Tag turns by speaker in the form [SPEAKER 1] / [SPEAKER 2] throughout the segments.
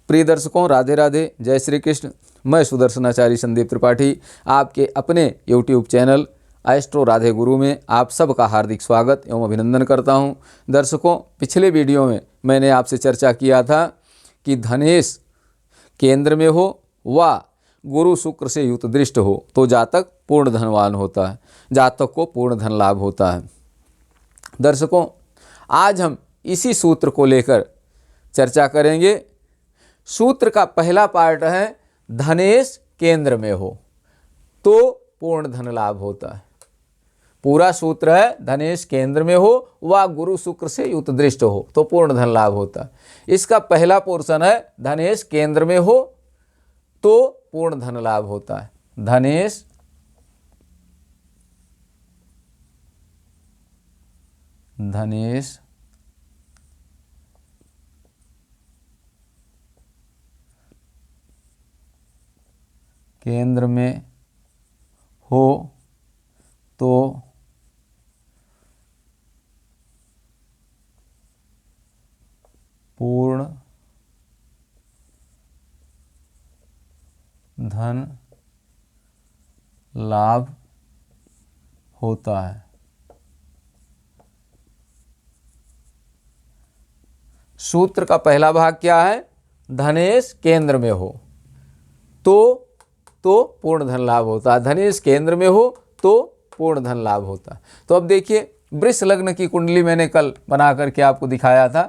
[SPEAKER 1] प्रिय दर्शकों, राधे राधे, जय श्री कृष्ण। मैं सुदर्शनाचार्य संदीप त्रिपाठी आपके अपने YouTube चैनल एस्ट्रो राधे गुरु में आप सबका हार्दिक स्वागत एवं अभिनंदन करता हूं। दर्शकों, पिछले वीडियो में मैंने आपसे चर्चा किया था कि धनेश केंद्र में हो व गुरु शुक्र से युक्त दृष्ट हो तो जातक पूर्ण धनवान होता है, जातक को पूर्ण धन लाभ होता है। दर्शकों, आज हम इसी सूत्र को लेकर चर्चा करेंगे। सूत्र का पहला पार्ट है धनेश केंद्र में हो तो पूर्ण धन लाभ होता है। पूरा सूत्र है धनेश केंद्र में हो व गुरु शुक्र से युक्त दृष्ट हो तो पूर्ण धन लाभ होता है। इसका पहला पोर्शन है धनेश केंद्र में हो तो पूर्ण धन लाभ होता है। धनेश केंद्र में हो तो पूर्ण धन लाभ होता है। सूत्र का पहला भाग क्या है? धनेश केंद्र में हो तो पूर्ण धन लाभ होता है। धनेश केंद्र में हो तो पूर्ण धन लाभ होता है। तो अब देखिए, वृष लग्न की कुंडली मैंने कल बना करके आपको दिखाया था।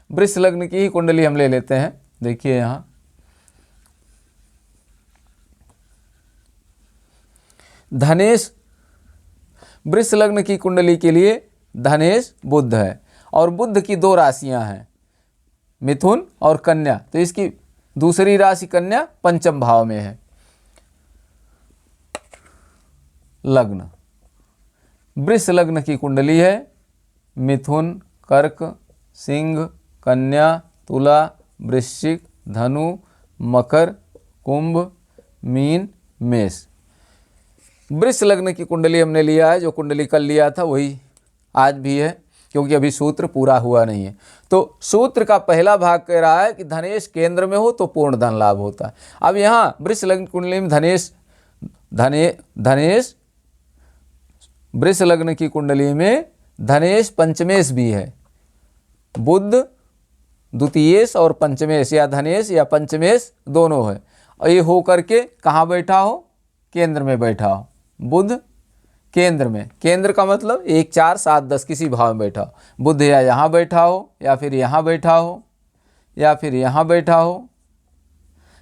[SPEAKER 1] वृष लग्न की ही कुंडली हम ले लेते हैं। देखिए यहाँ धनेश, वृष लग्न की कुंडली के लिए धनेश बुध है और बुध की दो राशियां हैं, मिथुन और कन्या। तो इसकी दूसरी राशि कन्या पंचम भाव में है। लग्न, वृष लग्न की कुंडली है मिथुन, कर्क, सिंह, कन्या, तुला, वृश्चिक, धनु, मकर, कुंभ, मीन, मेष। वृष लग्न की कुंडली हमने लिया है, जो कुंडली कल लिया था वही आज भी है, क्योंकि अभी सूत्र पूरा हुआ नहीं है। तो सूत्र का पहला भाग कह रहा है कि धनेश केंद्र में हो तो पूर्ण धन लाभ होता है। अब यहाँ वृष लग्न कुंडली में धनेश वृष लग्न की कुंडली में धनेश पंचमेश भी है। बुध द्वितीयेश और पंचमेश या धनेश या पंचमेश दोनों है। और ये हो करके कहाँ बैठा हो? केंद्र में बैठा हो। बुध केंद्र में, केंद्र का मतलब 1, 4, 7, 10 किसी भाव में बैठा हो। बुध या यहाँ बैठा हो या फिर यहाँ बैठा हो या फिर यहाँ बैठा हो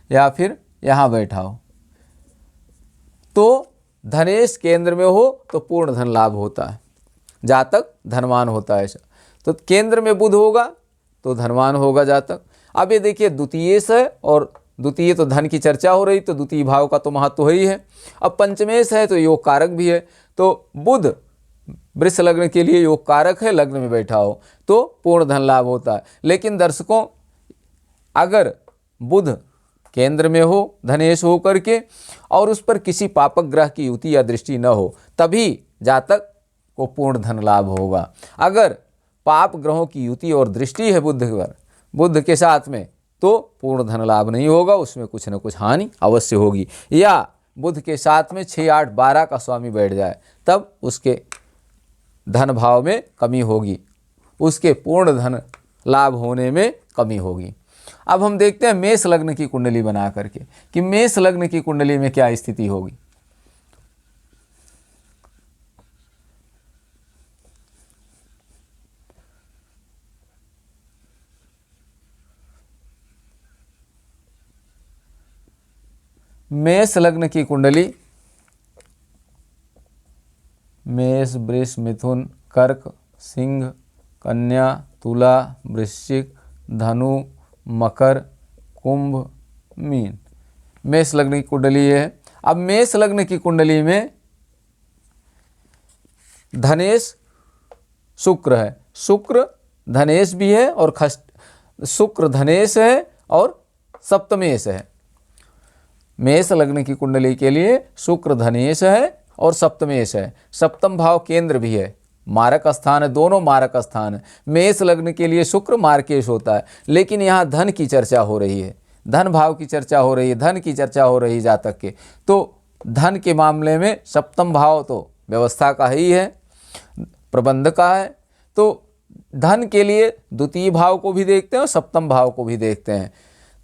[SPEAKER 1] या फिर यहाँ बैठा हो तो धनेश केंद्र में हो तो पूर्ण धन लाभ होता है, जातक धनवान होता है। ऐसा तो केंद्र में बुध होगा तो धनवान होगा जातक। अब ये देखिए द्वितीयेश है और द्वितीय तो धन की चर्चा हो रही, तो द्वितीय भाव का तो महत्व ही है। अब पंचमेश है तो योग कारक भी है। तो बुध वृष लग्न के लिए योग कारक है, लग्न में बैठा हो तो पूर्ण धन लाभ होता है। लेकिन दर्शकों, अगर बुध केंद्र में हो धनेश हो करके और उस पर किसी पापक ग्रह की युति या दृष्टि न हो तभी जातक को पूर्ण धन लाभ होगा। अगर पाप ग्रहों की युति और दृष्टि है बुध के साथ में तो पूर्ण धन लाभ नहीं होगा, उसमें कुछ न कुछ हानि अवश्य होगी। या बुध के साथ में 6, 8, 12 का स्वामी बैठ जाए तब उसके धन भाव में कमी होगी, उसके पूर्ण धन लाभ होने में कमी होगी। अब हम देखते हैं मेष लग्न की कुंडली बना करके कि मेष लग्न की कुंडली में क्या स्थिति होगी। मेष लग्न की कुंडली मेष, वृष, मिथुन, कर्क, सिंह, कन्या, तुला, वृश्चिक, धनु, मकर, कुंभ, मीन। मेष लग्न की कुंडली है। अब मेष लग्न की कुंडली में धनेश शुक्र है। शुक्र धनेश भी है और शुक्र धनेश है और सप्तमेश है। मेष लग्न की कुंडली के लिए शुक्र धनेश है और सप्तमेश है। सप्तम भाव केंद्र भी है, मारक स्थान है, दोनों मारक स्थान है। मेष लग्न के लिए शुक्र मार्केश होता है, लेकिन यहाँ धन की चर्चा हो रही है। धन भाव की चर्चा हो रही है, धन की चर्चा हो रही है जातक के, तो धन के मामले में सप्तम भाव तो व्यवस्था का ही है, प्रबंध का है। तो धन के लिए द्वितीय भाव को भी देखते हैं और सप्तम भाव को भी देखते हैं।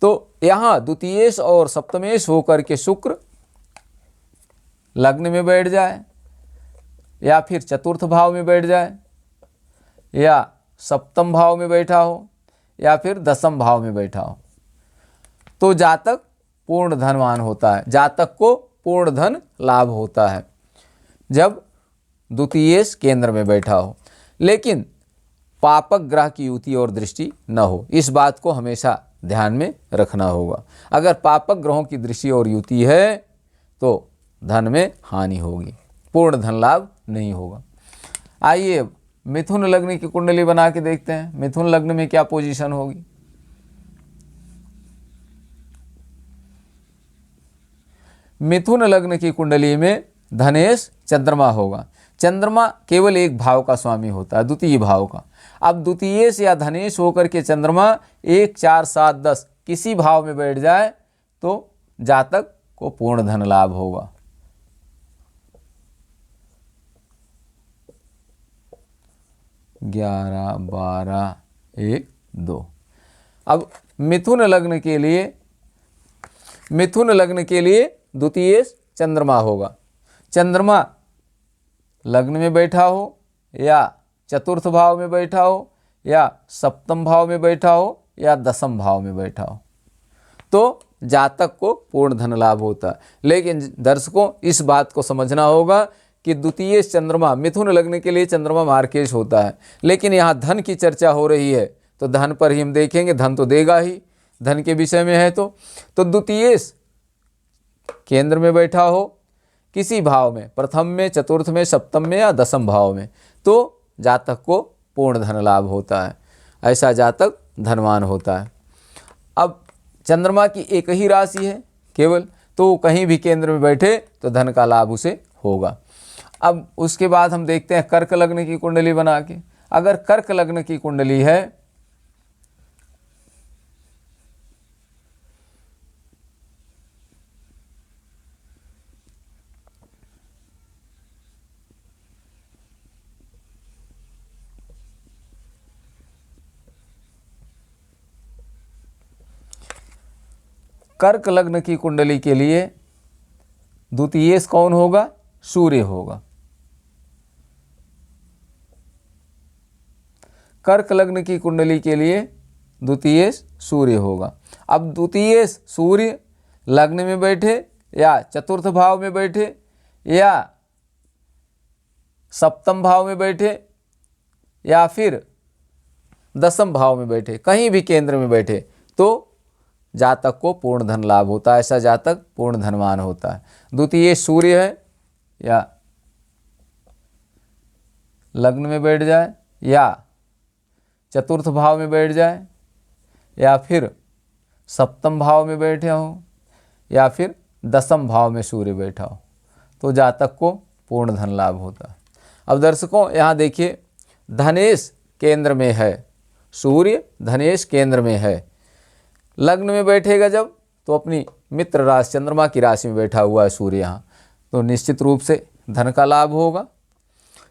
[SPEAKER 1] तो यहाँ द्वितीयेश और सप्तमेश होकर के शुक्र लग्न में बैठ जाए, या फिर चतुर्थ भाव में बैठ जाए, या सप्तम भाव में बैठा हो, या फिर दसम भाव में बैठा हो, तो जातक पूर्ण धनवान होता है, जातक को पूर्ण धन लाभ होता है जब द्वितीयेश केंद्र में बैठा हो। लेकिन पापक ग्रह की युति और दृष्टि न हो, इस बात को हमेशा ध्यान में रखना होगा। अगर पापक ग्रहों की दृष्टि और युति है तो धन में हानि होगी, पूर्ण धन लाभ नहीं होगा। आइए अब मिथुन लग्न की कुंडली बना के देखते हैं, मिथुन लग्न में क्या पोजीशन होगी। मिथुन लग्न की कुंडली में धनेश चंद्रमा होगा। चंद्रमा केवल एक भाव का स्वामी होता है, द्वितीय भाव का। अब द्वितीयेश या धनेश होकर के चंद्रमा 1, 4, 7, 10 किसी भाव में बैठ जाए तो जातक को पूर्ण धन लाभ होगा। ग्यारह, 12, 1, 2। अब मिथुन लग्न के लिए द्वितीयेश चंद्रमा होगा। चंद्रमा लग्न में बैठा हो, या चतुर्थ भाव में बैठा हो, या सप्तम भाव में बैठा हो, या दसम भाव में बैठा हो, तो जातक को पूर्ण धन लाभ होता है। लेकिन दर्शकों, इस बात को समझना होगा कि द्वितीयेश चंद्रमा, मिथुन लग्न के लिए चंद्रमा मार्केश होता है, लेकिन यहाँ धन की चर्चा हो रही है तो धन पर ही हम देखेंगे, धन तो देगा ही, धन के विषय में है। तो द्वितीयेश केंद्र में बैठा हो किसी भाव में, प्रथम में, चतुर्थ में, सप्तम में या दसम भाव में, तो जातक को पूर्ण धन लाभ होता है, ऐसा जातक धनवान होता है। अब चंद्रमा की एक ही राशि है केवल, तो कहीं भी केंद्र में बैठे तो धन का लाभ उसे होगा। अब उसके बाद हम देखते हैं कर्क लग्न की कुंडली बना के। अगर कर्क लग्न की कुंडली है, कर्क लग्न की कुंडली के लिए द्वितीयेश कौन होगा? सूर्य होगा। कर्क लग्न की कुंडली के लिए द्वितीयेश सूर्य होगा। अब द्वितीयेश सूर्य लग्न में बैठे, या चतुर्थ भाव में बैठे, या सप्तम भाव में बैठे, या फिर दसम भाव में बैठे, कहीं भी केंद्र में बैठे, तो जातक को पूर्ण धन लाभ होता है, ऐसा जातक पूर्ण धनवान होता है। द्वितीय सूर्य है, या लग्न में बैठ जाए, या चतुर्थ भाव में बैठ जाए, या फिर सप्तम भाव में बैठे हो, या फिर दसम भाव में सूर्य बैठा हो, तो जातक को पूर्ण धन लाभ होता है। अब दर्शकों, यहाँ देखिए, धनेश केंद्र में है, सूर्य धनेश केंद्र में है, लग्न में बैठेगा जब, तो अपनी मित्र राशि चंद्रमा की राशि में बैठा हुआ है सूर्य यहाँ, तो निश्चित रूप से धन का लाभ होगा,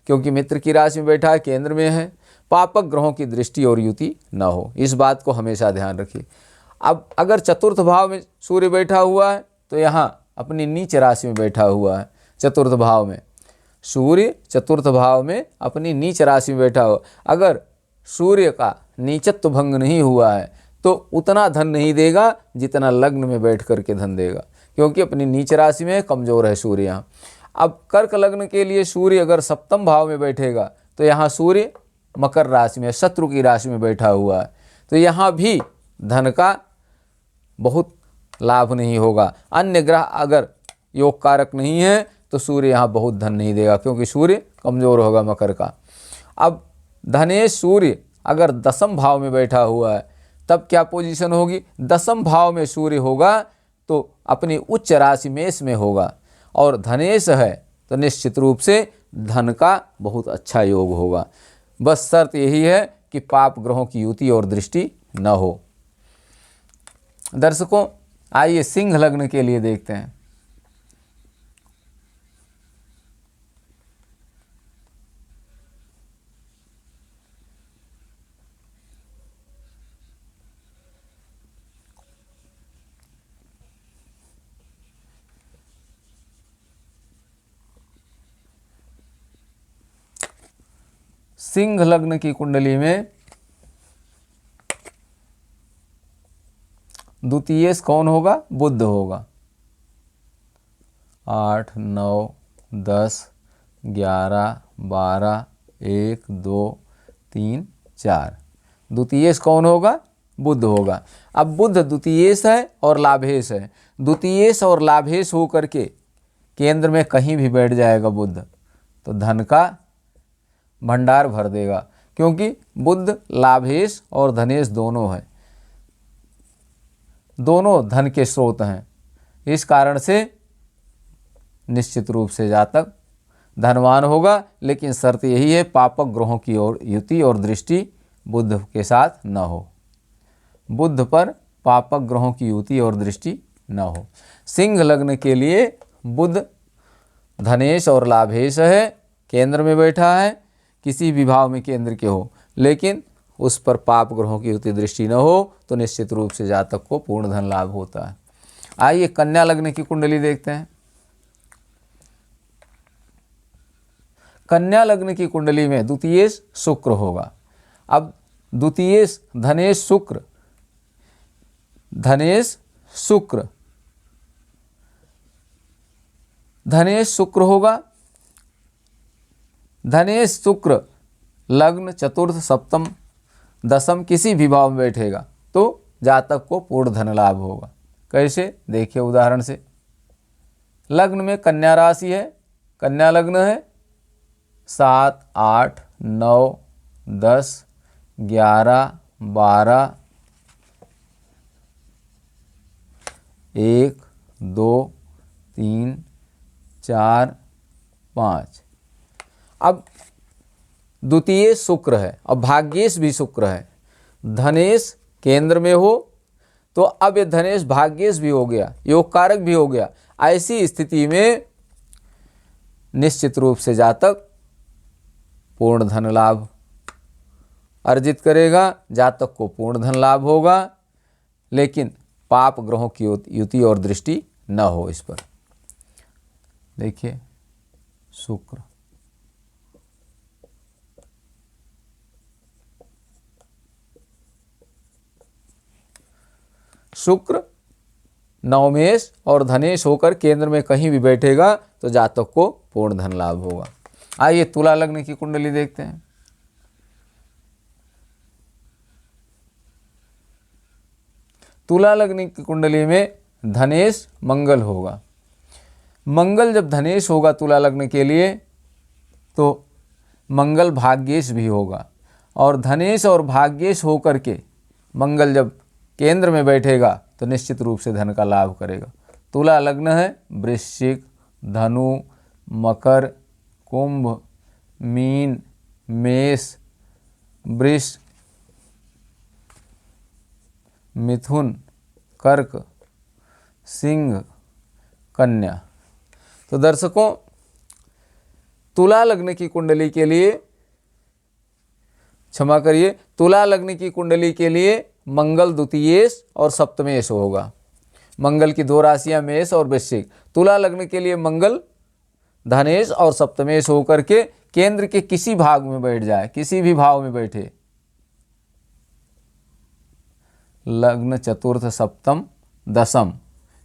[SPEAKER 1] क्योंकि मित्र की राशि में बैठा है, केंद्र में है। पापक ग्रहों की दृष्टि और युति न हो, इस बात को हमेशा ध्यान रखिए। अब अगर चतुर्थ भाव में सूर्य बैठा हुआ है, तो यहाँ अपनी नीच राशि में बैठा हुआ है, चतुर्थ भाव में सूर्य चतुर्थ भाव में अपनी नीच राशि में बैठा हो। अगर सूर्य का नीचत्व भंग नहीं हुआ है तो उतना धन नहीं देगा जितना लग्न में बैठ करके धन देगा, क्योंकि अपनी नीच राशि में कमजोर है सूर्य यहाँ। अब कर्क लग्न के लिए सूर्य अगर सप्तम भाव में बैठेगा, तो यहाँ सूर्य मकर राशि में, शत्रु की राशि में बैठा हुआ है, तो यहाँ भी धन का बहुत लाभ नहीं होगा। अन्य ग्रह अगर योग कारक नहीं है तो सूर्य यहाँ बहुत धन नहीं देगा, क्योंकि सूर्य कमजोर होगा मकर का। अब धनेश सूर्य अगर दसम भाव में बैठा हुआ है, तब क्या पोजीशन होगी? दसम भाव में सूर्य होगा तो अपनी उच्च राशि मेष में होगा, और धनेश है तो निश्चित रूप से धन का बहुत अच्छा योग होगा। बस शर्त यही है कि पाप ग्रहों की युति और दृष्टि न हो। दर्शकों आइए सिंह लग्न के लिए देखते हैं। सिंह लग्न की कुंडली में द्वितीय कौन होगा? बुध होगा। 8, 9, 10, 11, 12, 1, 2, 3, 4। द्वितीय कौन होगा? बुध होगा। अब बुध द्वितीय है और लाभेश है। द्वितीय और लाभेश होकर के केंद्र में कहीं भी बैठ जाएगा बुध तो धन का भंडार भर देगा, क्योंकि बुध लाभेश और धनेश दोनों है, दोनों धन के स्रोत हैं। इस कारण से निश्चित रूप से जातक धनवान होगा, लेकिन शर्त यही है पापक ग्रहों की ओर युति और दृष्टि बुध के साथ न हो। बुध पर पापक ग्रहों की युति और दृष्टि न हो। सिंह लग्न के लिए बुध धनेश और लाभेश है, केंद्र में बैठा है, किसी भी भाव में केंद्र के हो, लेकिन उस पर पाप ग्रहों की युति दृष्टि न हो तो निश्चित रूप से जातक को पूर्ण धन लाभ होता है। आइए कन्या लग्न की कुंडली देखते हैं। कन्या लग्न की कुंडली में द्वितीय शुक्र होगा। अब द्वितीय धनेश शुक्र, धनेश शुक्र, धनेश शुक्र होगा। धनेश शुक्र लग्न चतुर्थ सप्तम दसम किसी भी भाव में बैठेगा तो जातक को पूर्ण धन लाभ होगा। कैसे? देखिए उदाहरण से, लग्न में कन्या राशि है, कन्या लग्न है, 7, 8, 9, 10, 11, 12, 1, 2, 3, 4, 5। अब द्वितीय शुक्र है और भाग्येश भी शुक्र है। धनेश केंद्र में हो तो अब ये धनेश भाग्येश भी हो गया, योग कारक भी हो गया। ऐसी स्थिति में निश्चित रूप से जातक पूर्ण धन लाभ अर्जित करेगा, जातक को पूर्ण धन लाभ होगा, लेकिन पाप ग्रहों की युति और दृष्टि न हो इस पर। देखिए शुक्र, शुक्र नवमेश और धनेश होकर केंद्र में कहीं भी बैठेगा तो जातक को पूर्ण धन लाभ होगा। आइए तुला लग्न की कुंडली देखते हैं। तुला लग्न की कुंडली में धनेश मंगल होगा। मंगल जब धनेश होगा तुला लग्न के लिए तो मंगल भाग्येश भी होगा, और धनेश और भाग्येश होकर के मंगल जब केंद्र में बैठेगा तो निश्चित रूप से धन का लाभ करेगा। तुला लग्न है, वृश्चिक, धनु, मकर, कुंभ, मीन, मेष, वृष, मिथुन, कर्क, सिंह, कन्या। तो दर्शकों तुला लग्न की कुंडली के लिए, क्षमा करिए, तुला लग्न की कुंडली के लिए मंगल द्वितीयेश और सप्तमेश होगा। मंगल की दो राशियां मेष और वृश्चिक। तुला लग्न के लिए मंगल धनेश और सप्तमेश होकर के केंद्र के किसी भाग में बैठ जाए, किसी भी भाव में बैठे, लग्न चतुर्थ सप्तम दसम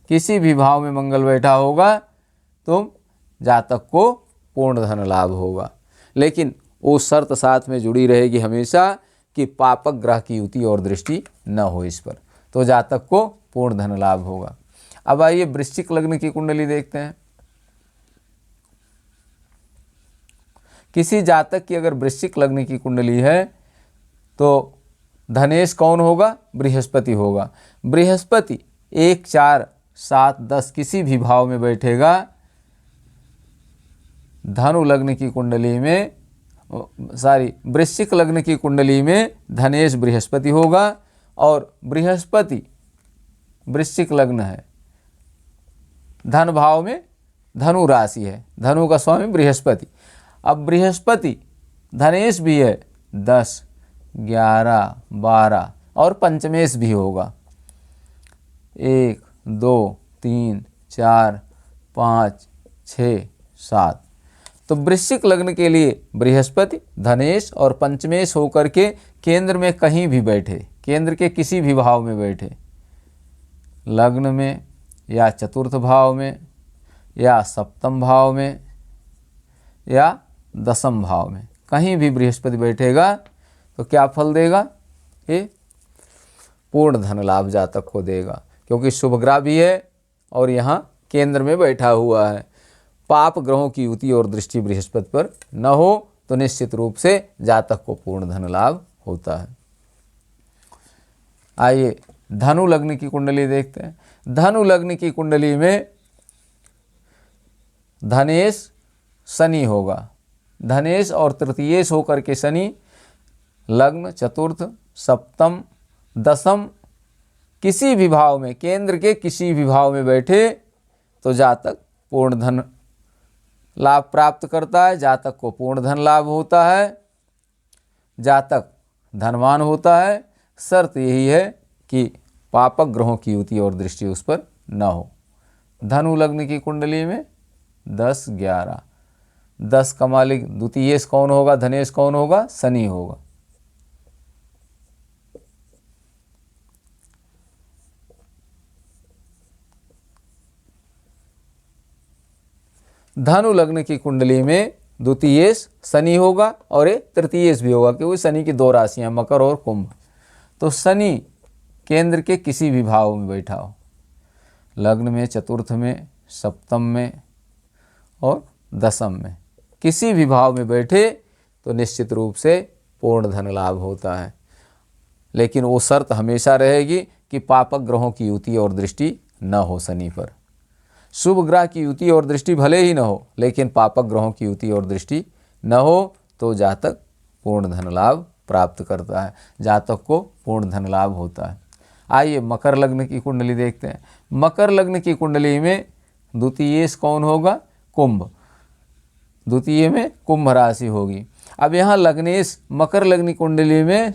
[SPEAKER 1] किसी भी भाव में मंगल बैठा होगा तो जातक को पूर्ण धन लाभ होगा, लेकिन वो शर्त साथ में जुड़ी रहेगी हमेशा कि पापक ग्रह की युति और दृष्टि न हो इस पर, तो जातक को पूर्ण धन लाभ होगा। अब आइए वृश्चिक लग्न की कुंडली देखते हैं। किसी जातक की अगर वृश्चिक लग्न की कुंडली है तो धनेश कौन होगा? बृहस्पति होगा। बृहस्पति 1, 4, 7, 10 किसी भी भाव में बैठेगा। धनु लग्न की कुंडली में, वृश्चिक लग्न की कुंडली में धनेश बृहस्पति होगा, और बृहस्पति वृश्चिक लग्न है, धन भाव में धनु राशि है, धनु का स्वामी बृहस्पति। अब बृहस्पति धनेश भी है 10, 11, 12 और पंचमेश भी होगा 1, 2, 3, 4, 5, 6, 7। तो वृश्चिक लग्न के लिए बृहस्पति धनेश और पंचमेश होकर के केंद्र में कहीं भी बैठे, केंद्र के किसी भी भाव में बैठे, लग्न में या चतुर्थ भाव में या सप्तम भाव में या दसम भाव में, कहीं भी बृहस्पति बैठेगा तो क्या फल देगा? ये पूर्ण धन लाभ जातक को देगा, क्योंकि शुभ ग्रह भी है और यहाँ केंद्र में बैठा हुआ है। पाप ग्रहों की युति और दृष्टि बृहस्पति पर न हो तो निश्चित रूप से जातक को पूर्ण धन लाभ होता है। आइए धनु लग्न की कुंडली देखते हैं। धनु लग्न की कुंडली में धनेश शनि होगा, धनेश और तृतीयेश होकर के शनि लग्न चतुर्थ सप्तम दसम किसी भी भाव में, केंद्र के किसी भी भाव में बैठे तो जातक पूर्ण धन लाभ प्राप्त करता है, जातक को पूर्ण धन लाभ होता है, जातक धनवान होता है। शर्त यही है कि पापक ग्रहों की युति और दृष्टि उस पर न हो। धनु लग्न की कुंडली में 10, 11, 10 का मालिक द्वितीयेश कौन होगा? धनेश कौन होगा? शनि होगा। धनु लग्न की कुंडली में द्वितीयेश शनि होगा और एक तृतीयेश भी होगा, क्योंकि शनि की 2 राशियां मकर और कुंभ। तो शनि केंद्र के किसी भी भाव में बैठा हो, लग्न में चतुर्थ में सप्तम में और दसम में, किसी भी भाव में बैठे तो निश्चित रूप से पूर्ण धन लाभ होता है। लेकिन वो शर्त हमेशा रहेगी कि पापक ग्रहों की युति और दृष्टि न हो शनि पर। शुभ ग्रह की युति और दृष्टि भले ही न हो, लेकिन पापक ग्रहों की युति और दृष्टि न हो तो जातक पूर्ण धन लाभ प्राप्त करता है, जातक को पूर्ण धन लाभ होता है। आइए मकर लग्न की कुंडली देखते हैं। मकर लग्न की कुंडली में द्वितीयेश कौन होगा? कुंभ। द्वितीय में कुंभ राशि होगी। अब यहाँ लग्नेश, मकर लग्न की कुंडली में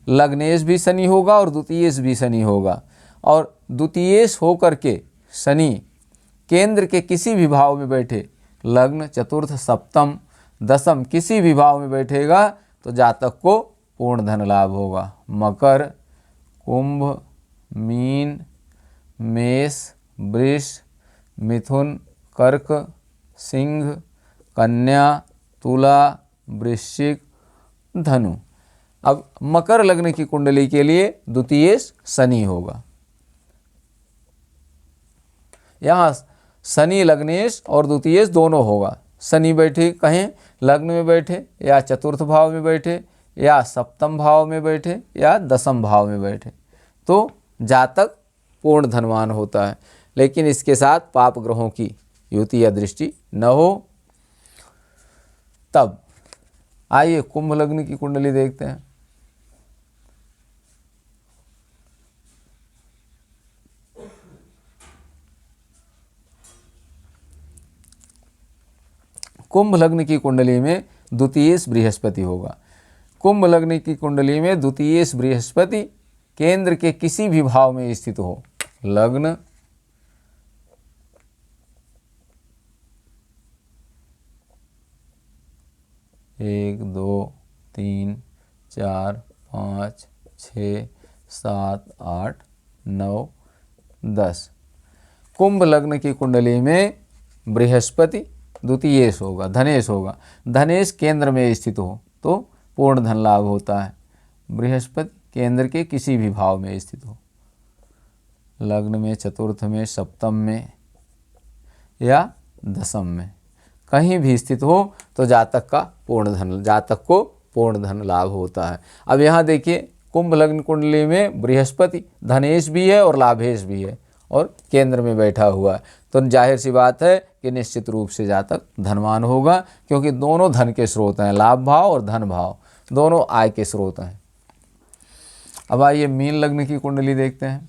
[SPEAKER 1] लग्नेश भी शनि होगा और द्वितीयेश भी शनि होगा, और द्वितीयेश होकर के शनि केंद्र के किसी भी भाव में बैठे, लग्न चतुर्थ सप्तम दसम किसी भी भाव में बैठेगा तो जातक को पूर्ण धन लाभ होगा। मकर, कुंभ, मीन, मेष, वृष, मिथुन, कर्क, सिंह, कन्या, तुला, वृश्चिक, धनु। अब मकर लग्न की कुंडली के लिए द्वितीयेश शनि होगा। यहाँ शनि लग्नेश और द्वितीयेश दोनों होगा। शनि बैठे कहीं लग्न में बैठे या चतुर्थ भाव में बैठे या सप्तम भाव में बैठे या दसम भाव में बैठे तो जातक पूर्ण धनवान होता है। लेकिन इसके साथ पाप ग्रहों की युति या दृष्टि न हो तब। आइए कुंभ लग्न की कुंडली देखते हैं। कुंभ लग्न की कुंडली में द्वितीयेश बृहस्पति होगा। कुंभ लग्न की कुंडली में द्वितीयेश बृहस्पति केंद्र के किसी भी भाव में स्थित हो, लग्न एक, दो, 3, 4, 5, 6, 7, 8, 9, 10। कुंभ लग्न की कुंडली में बृहस्पति द्वितीयेश होगा, धनेश होगा। धनेश केंद्र में स्थित हो तो पूर्ण धन लाभ होता है। बृहस्पति केंद्र के किसी भी भाव में स्थित हो, लग्न में चतुर्थ में सप्तम में या दसम में कहीं भी स्थित हो तो जातक को पूर्ण धन लाभ होता है। अब यहाँ देखिए कुंभ लग्न कुंडली में बृहस्पति धनेश भी है और लाभेश भी है और केंद्र में बैठा हुआ है, तो जाहिर सी बात है कि निश्चित रूप से जातक धनवान होगा, क्योंकि दोनों धन के स्रोत हैं, लाभ भाव और धन भाव दोनों आय के स्रोत हैं। अब आइए मीन लग्न की कुंडली देखते हैं।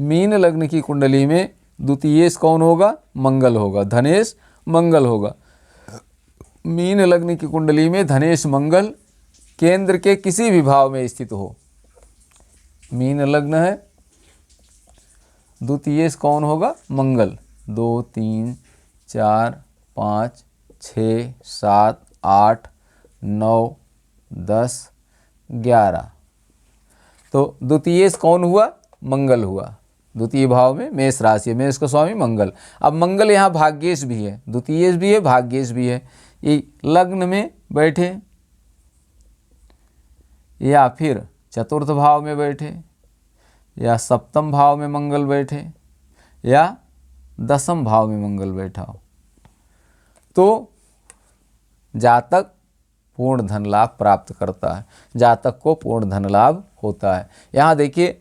[SPEAKER 1] मीन लग्न की कुंडली में द्वितीयेश कौन होगा? मंगल होगा, धनेश मंगल होगा। मीन लग्न की कुंडली में धनेश मंगल केंद्र के किसी भी भाव में स्थित हो, मीन लग्न है, द्वितीयेश कौन होगा? मंगल। 2 3 4 5 6 7 8 9 10 11, तो द्वितीयेश कौन हुआ? मंगल हुआ। द्वितीय भाव में मेष राशि है, मेष का स्वामी मंगल। अब मंगल यहाँ भाग्येश भी है, द्वितीयेश भी है, भाग्येश भी है। ये लग्न में बैठे या फिर चतुर्थ भाव में बैठे या सप्तम भाव में मंगल बैठे या दसम भाव में मंगल बैठा हो, तो जातक पूर्ण धन लाभ प्राप्त करता है, जातक को पूर्ण धन लाभ होता है। यहाँ देखिए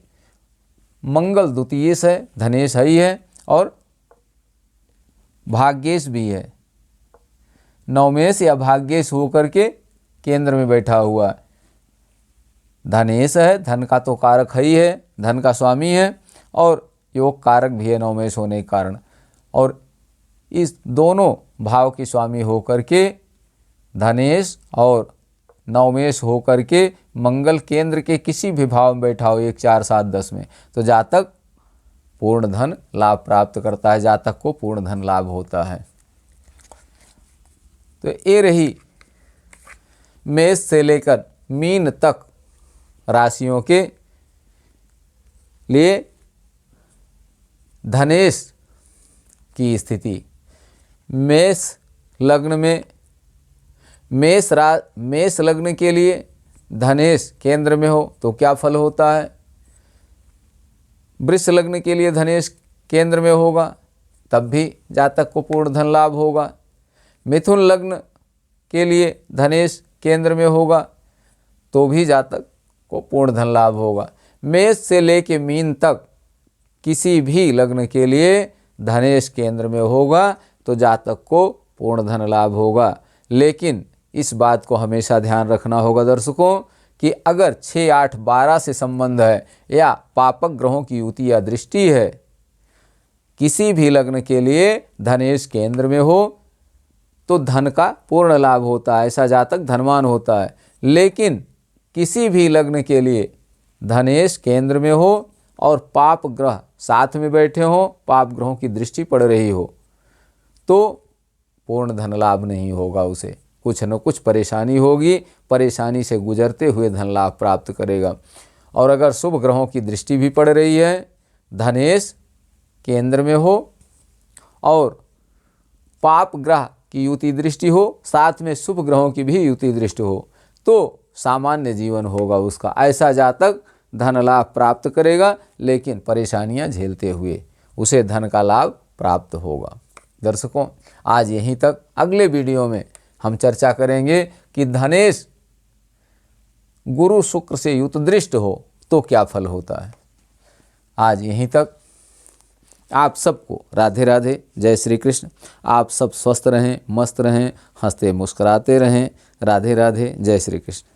[SPEAKER 1] मंगल द्वितीयेश है, धनेश ही है और भाग्येश भी है, नवमेश या भाग्येश होकर के केंद्र में बैठा हुआ है। धनेश है, धन का तो कारक ही है, धन का स्वामी है और योग कारक भी है नवमेश होने के कारण, और इस दोनों भाव के स्वामी होकर के धनेश और नवमेश होकर के मंगल केंद्र के किसी भी भाव में बैठा हो 1 4 7 10 में, तो जातक पूर्ण धन लाभ प्राप्त करता है, जातक को पूर्ण धन लाभ होता है। तो ये रही मेष से लेकर मीन तक राशियों के लिए धनेश की स्थिति। मेष लग्न में मेष लग्न के लिए धनेश केंद्र में हो तो क्या फल होता है? वृष लग्न के लिए धनेश केंद्र में होगा तब भी जातक को पूर्ण धन लाभ होगा। मिथुन लग्न के लिए धनेश केंद्र में होगा तो भी जातक को पूर्ण धन लाभ होगा। मेष से लेके मीन तक किसी भी लग्न के लिए धनेश केंद्र में होगा तो जातक को पूर्ण धन लाभ होगा। लेकिन इस बात को हमेशा ध्यान रखना होगा दर्शकों कि अगर 6 8 12 से संबंध है या पापक ग्रहों की युति या दृष्टि है, किसी भी लग्न के लिए धनेश केंद्र में हो तो धन का पूर्ण लाभ होता है, ऐसा जातक धनवान होता है। लेकिन किसी भी लग्न के लिए धनेश केंद्र में हो और पाप ग्रह साथ में बैठे हो, पाप ग्रहों की दृष्टि पड़ रही हो, तो पूर्ण धन लाभ नहीं होगा, उसे कुछ न कुछ परेशानी होगी, परेशानी से गुजरते हुए धन लाभ प्राप्त करेगा। और अगर शुभ ग्रहों की दृष्टि भी पड़ रही है, धनेश केंद्र में हो और पाप ग्रह की युति दृष्टि हो, साथ में शुभ ग्रहों की भी युति दृष्टि हो, तो सामान्य जीवन होगा उसका, ऐसा जातक धन लाभ प्राप्त करेगा, लेकिन परेशानियां झेलते हुए उसे धन का लाभ प्राप्त होगा। दर्शकों, आज यहीं तक। अगले वीडियो में हम चर्चा करेंगे कि धनेश गुरु शुक्र से युत दृष्ट हो तो क्या फल होता है। आज यहीं तक। आप सबको राधे राधे, जय श्री कृष्ण। आप सब स्वस्थ रहें, मस्त रहें, हंसते मुस्कुराते रहें। राधे राधे, जय श्री कृष्ण।